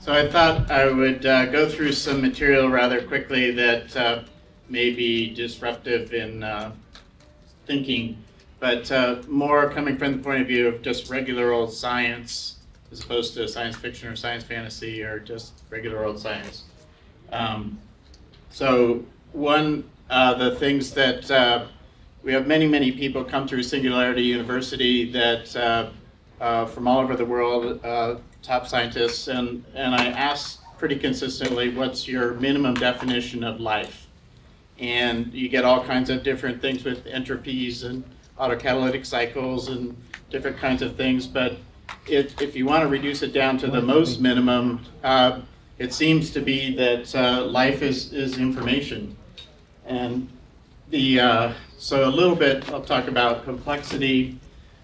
So I thought I would go through some material rather quickly that may be disruptive in thinking, but more coming from the point of view of just regular old science as opposed to science fiction or science fantasy or just regular old science. So one of the things that we have many people come through Singularity University that from all over the world, top scientists, and I ask pretty consistently, what's your minimum definition of life? And you get all kinds of different things with entropies and autocatalytic cycles and different kinds of things, but if you want to reduce it down to the most minimum, it seems to be that life is information. And so a little bit, I'll talk about complexity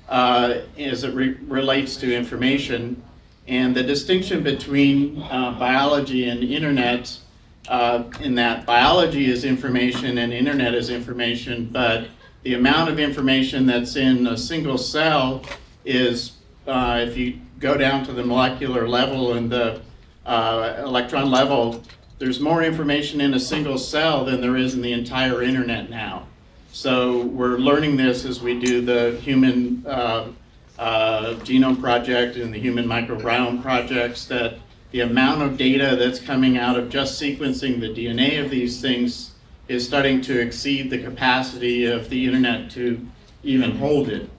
as it relates to information. And the distinction between biology and internet, in that biology is information and internet is information, but the amount of information that's in a single cell is, if you go down to the molecular level and the electron level, there's more information in a single cell than there is in the entire internet now. So we're learning this as we do the human genome project and the human microbiome projects, that the amount of data that's coming out of just sequencing the DNA of these things is starting to exceed the capacity of the internet to even hold it.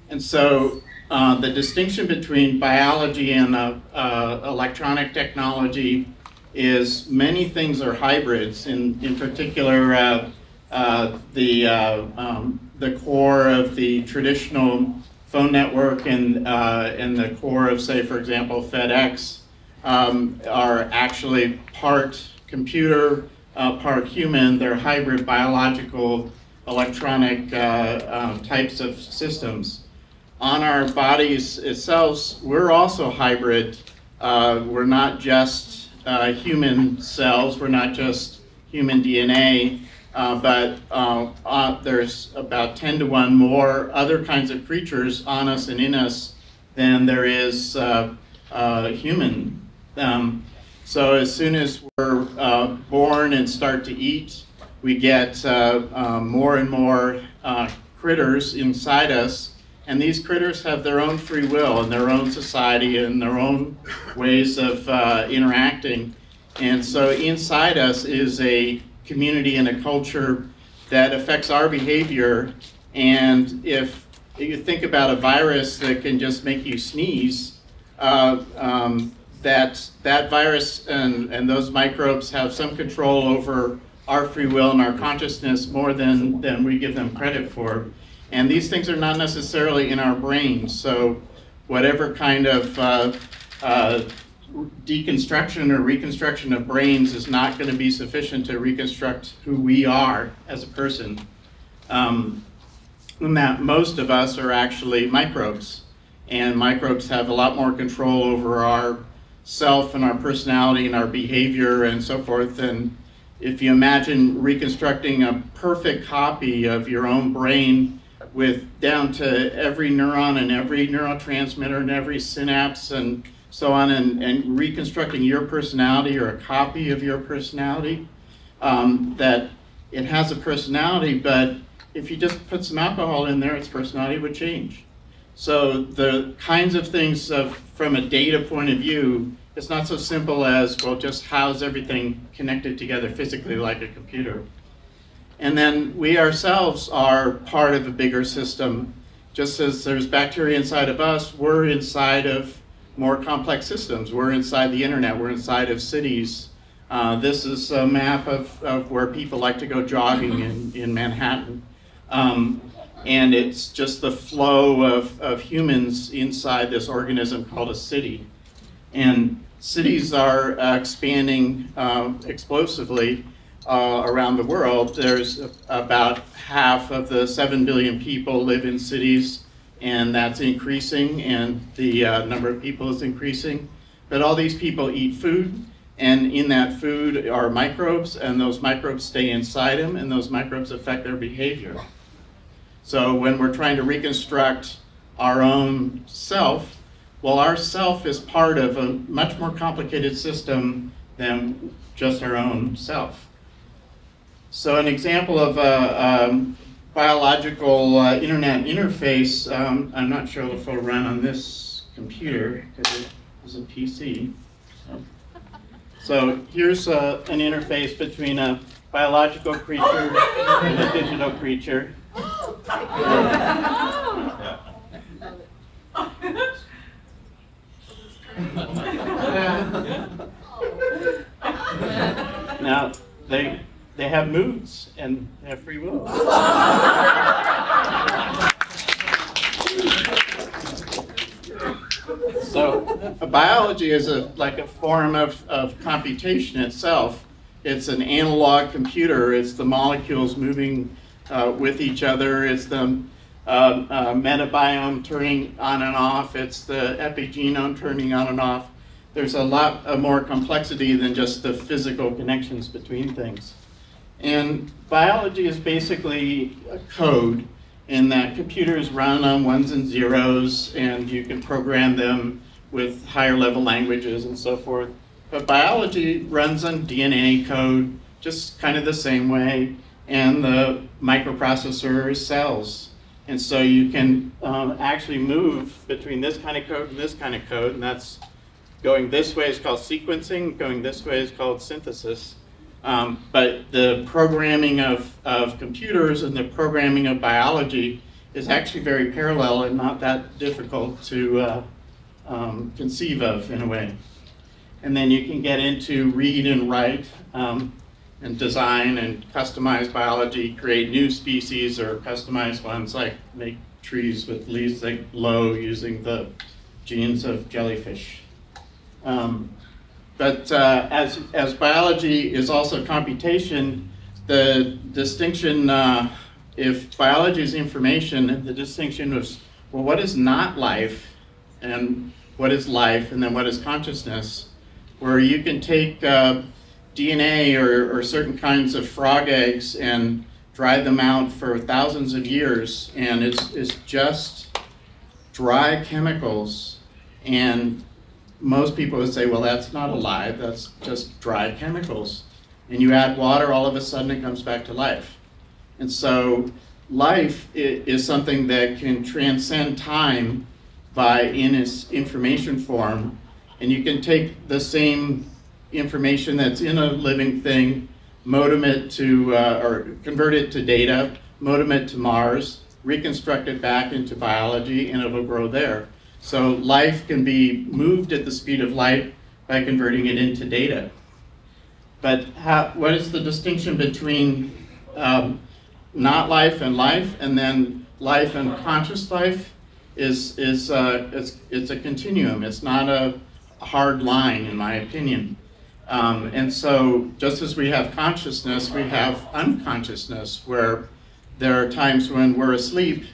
And so the distinction between biology and electronic technology is many things are hybrids. In particular, the core of the traditional phone network and the core of, say, for example, FedEx are actually part computer, part human. They're hybrid biological electronic types of systems. On our bodies itself, we're also hybrid. We're not just human cells, we're not just human DNA, but there's about 10 to 1 more other kinds of creatures on us and in us than there is human. So as soon as we're born and start to eat, we get more and more critters inside us, and these critters have their own free will and their own society and their own ways of interacting. And so inside us is a community and a culture that affects our behavior. And if you think about a virus that can just make you sneeze, that virus and those microbes have some control over our free will and our consciousness more than we give them credit for. And these things are not necessarily in our brains. So whatever kind of deconstruction or reconstruction of brains is not going to be sufficient to reconstruct who we are as a person. And that most of us are actually microbes. And microbes have a lot more control over our self and our personality and our behavior and so forth. And if you imagine reconstructing a perfect copy of your own brain with down to every neuron and every neurotransmitter and every synapse and so on, and reconstructing your personality or a copy of your personality, that it has a personality, but if you just put some alcohol in there, its personality would change. So the kinds of things from a data point of view, it's not so simple as, well, just how's everything connected together physically like a computer. And then we ourselves are part of a bigger system. Just as there's bacteria inside of us, we're inside of more complex systems. We're inside the internet, we're inside of cities. This is a map of where people like to go jogging in Manhattan. And it's just the flow of humans inside this organism called a city. And cities are expanding explosively around the world. There's about half of the 7 billion people live in cities, and that's increasing, and the number of people is increasing. But all these people eat food, and in that food are microbes, and those microbes stay inside them, and those microbes affect their behavior. So when we're trying to reconstruct our own self, Well, our self is part of a much more complicated system than just our own self. So an example of a biological internet interface, I'm not sure if it'll run on this computer because it is a PC. So here's an interface between a biological creature and a digital creature. Now, they have moods and they have free will. So biology is like a form of computation itself. It's an analog computer. It's the molecules moving with each other. It's the metabiome turning on and off. It's the epigenome turning on and off. There's a lot more complexity than just the physical connections between things. And biology is basically a code in that computers run on ones and zeros, and you can program them with higher level languages and so forth. But biology runs on DNA code, just kind of the same way, and the microprocessor is cells. And so you can actually move between this kind of code and this kind of code, and that's going this way is called sequencing, going this way is called synthesis. But the programming of computers and the programming of biology is actually very parallel and not that difficult to conceive of in a way. And then you can get into read and write and design and customize biology, create new species or customize ones, like make trees with leaves that glow using the genes of jellyfish. But as biology is also computation, the distinction, if biology is information, the distinction was, well, what is not life, and what is life, and then what is consciousness, where you can take DNA or certain kinds of frog eggs and dry them out for thousands of years, and it's just dry chemicals, and most people would say, well, that's not alive, that's just dry chemicals. And you add water, all of a sudden it comes back to life. And so life is something that can transcend time in its information form. And you can take the same information that's in a living thing, modem it to, or convert it to data, modem it to Mars, reconstruct it back into biology, and it'll grow there. So life can be moved at the speed of light by converting it into data. But what is the distinction between not life, and then life and conscious life? It's a continuum. It's not a hard line, in my opinion. And so just as we have consciousness, we have unconsciousness, where there are times when we're asleep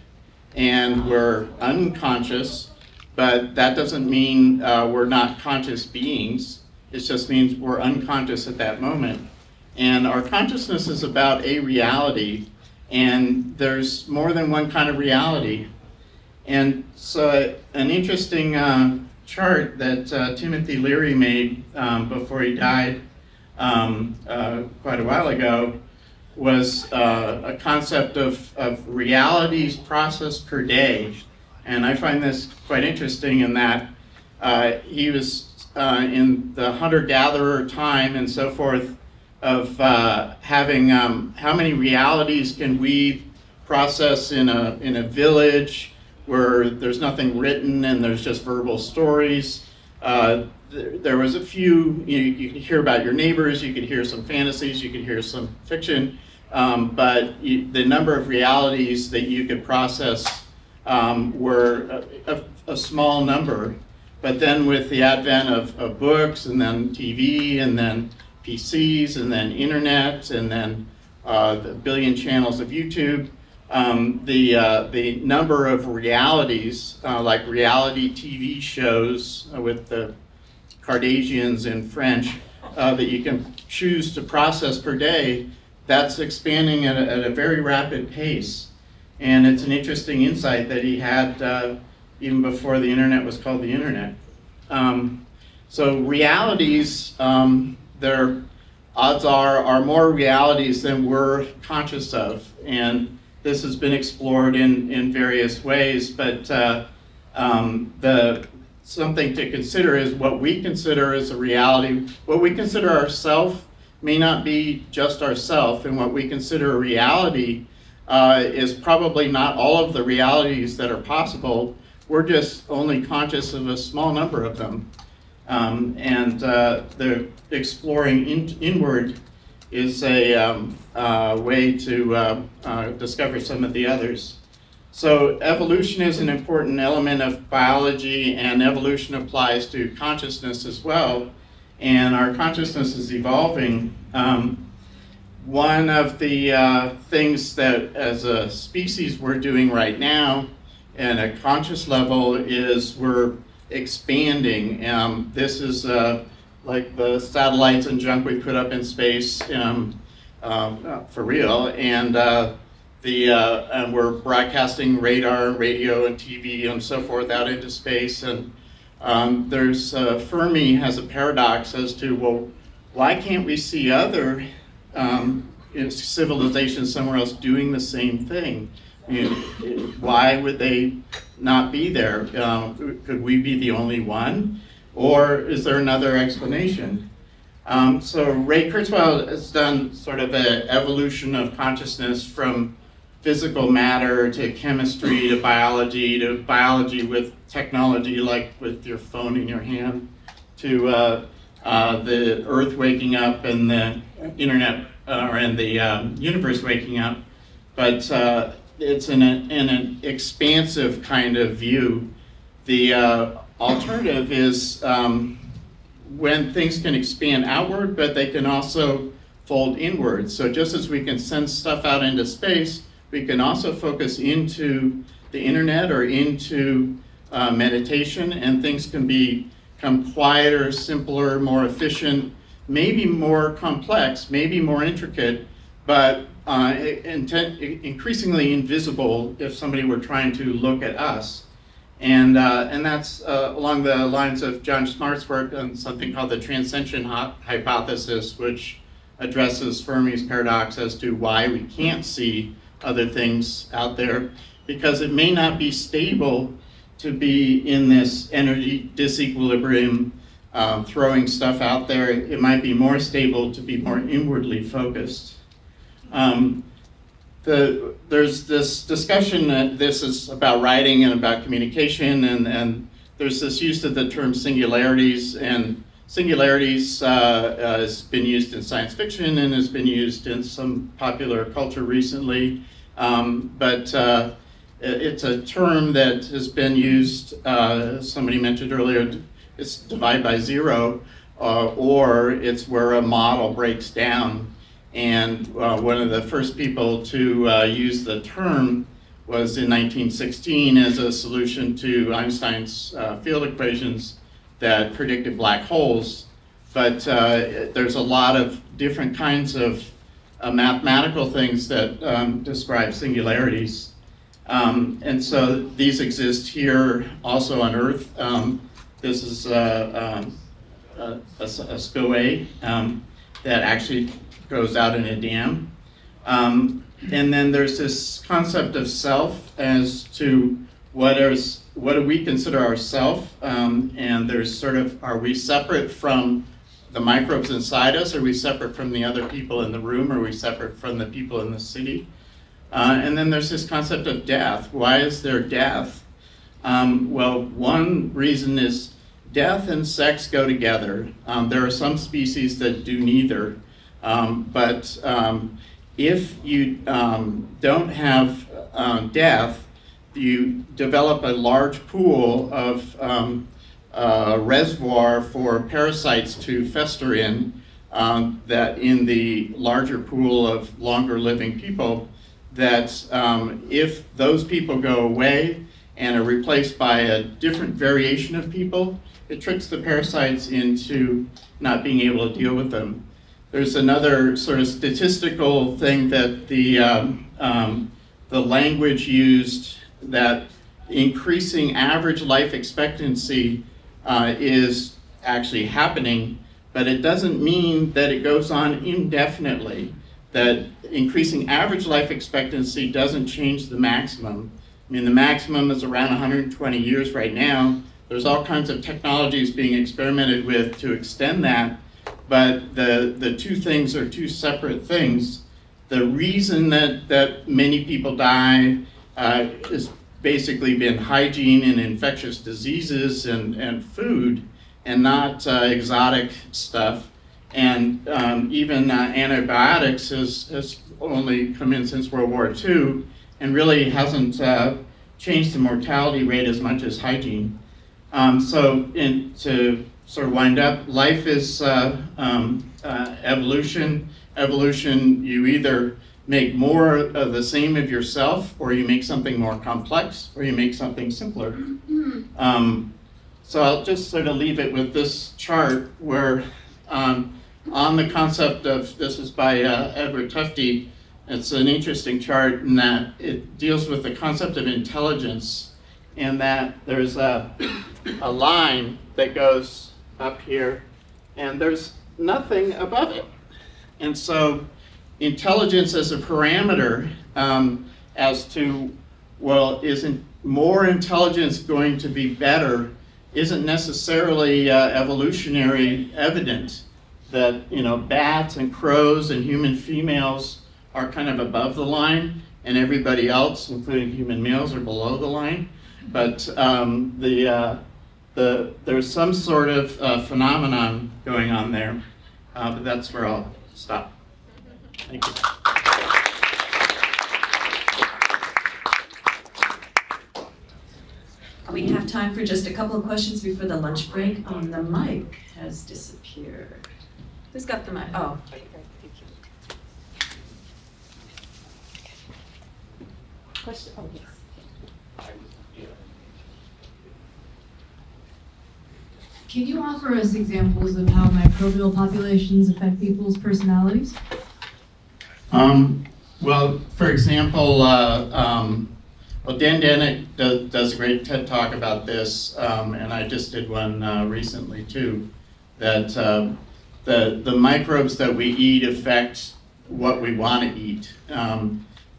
and we're unconscious. But that doesn't mean we're not conscious beings. It just means we're unconscious at that moment. And our consciousness is about a reality, and there's more than one kind of reality. And so an interesting chart that Timothy Leary made before he died quite a while ago was a concept of realities processed per day. And I find this quite interesting in that he was in the hunter-gatherer time and so forth of having how many realities can we process in a village where there's nothing written and there's just verbal stories. There was a few, you could hear about your neighbors, you could hear some fantasies, you could hear some fiction, but the number of realities that you could process were a small number. But then with the advent of books, and then TV, and then PCs, and then internet, and then the billion channels of YouTube, the number of realities, like reality TV shows with the Kardashians in French, that you can choose to process per day, that's expanding at a very rapid pace. And it's an interesting insight that he had even before the internet was called the internet. So realities, their odds are more realities than we're conscious of. And this has been explored in various ways, but something to consider is what we consider as a reality. What we consider ourself may not be just ourself, and what we consider a reality is probably not all of the realities that are possible. We're just only conscious of a small number of them. The exploring inward is a way to discover some of the others. So evolution is an important element of biology, and evolution applies to consciousness as well. And our consciousness is evolving. One of the things that as a species we're doing right now at a conscious level is we're expanding. This is like the satellites and junk we put up in space for real, and we're broadcasting radar, radio, and TV and so forth out into space. And there's Fermi has a paradox as to, well, why can't we see other civilizations somewhere else doing the same thing? I mean, why would they not be there? Could we be the only one? Or is there another explanation? So Ray Kurzweil has done sort of an evolution of consciousness from physical matter to chemistry to biology with technology, like with your phone in your hand, to the Earth waking up and the internet and the universe waking up. But it's in an expansive kind of view. The alternative is when things can expand outward, but they can also fold inward. So just as we can send stuff out into space, we can also focus into the internet or into meditation, and things can become quieter, simpler, more efficient, maybe more complex, maybe more intricate, but increasingly invisible if somebody were trying to look at us. And that's along the lines of John Smart's work on something called the Transcension hypothesis, which addresses Fermi's paradox as to why we can't see other things out there, because it may not be stable to be in this energy disequilibrium, throwing stuff out there. It might be more stable to be more inwardly focused. There's this discussion that this is about writing and about communication, and there's this use of the term singularities, and singularities has been used in science fiction and has been used in some popular culture recently, but it's a term that has been used, somebody mentioned earlier, it's divide by zero, or it's where a model breaks down. And one of the first people to use the term was in 1916 as a solution to Einstein's field equations that predicted black holes. But there's a lot of different kinds of mathematical things that describe singularities. And so these exist here also on Earth. This is a spillway that actually goes out in a dam. And then there's this concept of self as to what do we consider ourself, and there's sort of, are we separate from the microbes inside us? Are we separate from the other people in the room? Are we separate from the people in the city? And then there's this concept of death. Why is there death? Well, one reason is death and sex go together. There are some species that do neither. But if you don't have death, you develop a large pool of reservoir for parasites to fester in, that in the larger pool of longer living people, that if those people go away and are replaced by a different variation of people, it tricks the parasites into not being able to deal with them. There's another sort of statistical thing that the language used that increasing average life expectancy is actually happening, but it doesn't mean that it goes on indefinitely. That increasing average life expectancy doesn't change the maximum. I mean, the maximum is around 120 years right now. There's all kinds of technologies being experimented with to extend that, but the two things are two separate things. The reason that many people die has basically been hygiene and infectious diseases and food, and not exotic stuff. And even antibiotics has only come in since World War II, and really hasn't changed the mortality rate as much as hygiene. So to sort of wind up, life is evolution. Evolution, you either make more of the same of yourself, or you make something more complex, or you make something simpler. So I'll just sort of leave it with this chart where on the concept of, this is by Edward Tufte, it's an interesting chart in that it deals with the concept of intelligence, and that there's a line that goes up here, and there's nothing above it. And so intelligence as a parameter as to, well, isn't more intelligence going to be better, isn't necessarily evolutionary evident. That, you know, bats and crows and human females are kind of above the line, and everybody else, including human males, are below the line. But there's some sort of phenomenon going on there. But that's where I'll stop. Thank you. We have time for just a couple of questions before the lunch break. The mic has disappeared. Who's got the mic? Oh. Question? Oh, yes. Can you offer us examples of how microbial populations affect people's personalities? Well, for example, well, Dan Dennett does a great TED Talk about this, and I just did one recently too, that the microbes that we eat affect what we want to eat.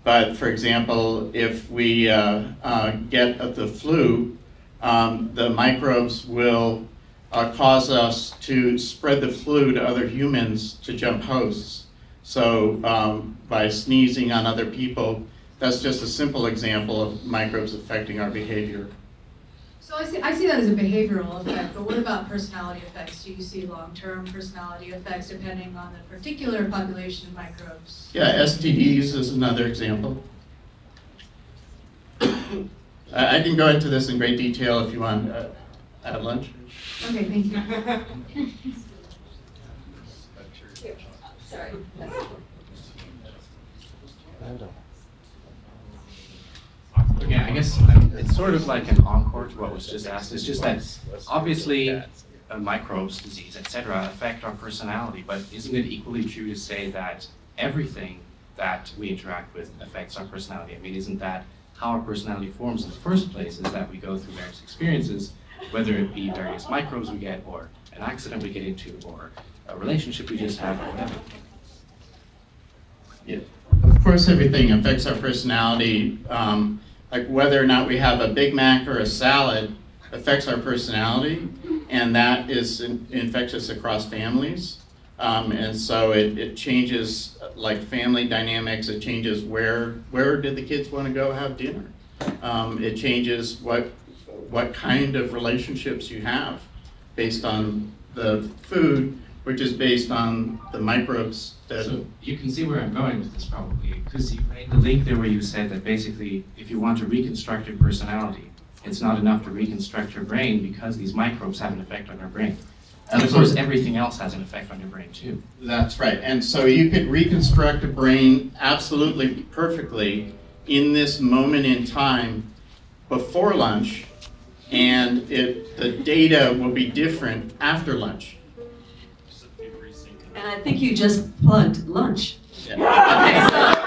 But for example, if we get the flu, the microbes will cause us to spread the flu to other humans to jump hosts. So by sneezing on other people, that's just a simple example of microbes affecting our behavior. So I see that as a behavioral effect, but what about personality effects? Do you see long-term personality effects depending on the particular population of microbes? Yeah, STDs is another example. I can go into this in great detail if you want at lunch. Okay, thank you. Sorry. Okay, I guess it's sort of like an encore to what was just asked. It's just that obviously microbes, disease, etc. affect our personality, but isn't it equally true to say that everything that we interact with affects our personality? I mean, isn't that how our personality forms in the first place, is that we go through various experiences, whether it be various microbes we get, or an accident we get into, or a relationship we just have, or whatever. Yeah. Of course, everything affects our personality. Like whether or not we have a Big Mac or a salad affects our personality, and that is infectious across families. And so it changes like family dynamics. It changes where did the kids want to go have dinner. It changes what kind of relationships you have based on the food, which is based on the microbes. So you can see where I'm going with this probably, because you made the link there where you said that basically if you want to reconstruct your personality, it's not enough to reconstruct your brain because these microbes have an effect on your brain. And of course everything else has an effect on your brain too. That's right. And so you could reconstruct a brain absolutely perfectly in this moment in time before lunch, and the data will be different after lunch. And I think you just plugged lunch. Yeah. Okay, so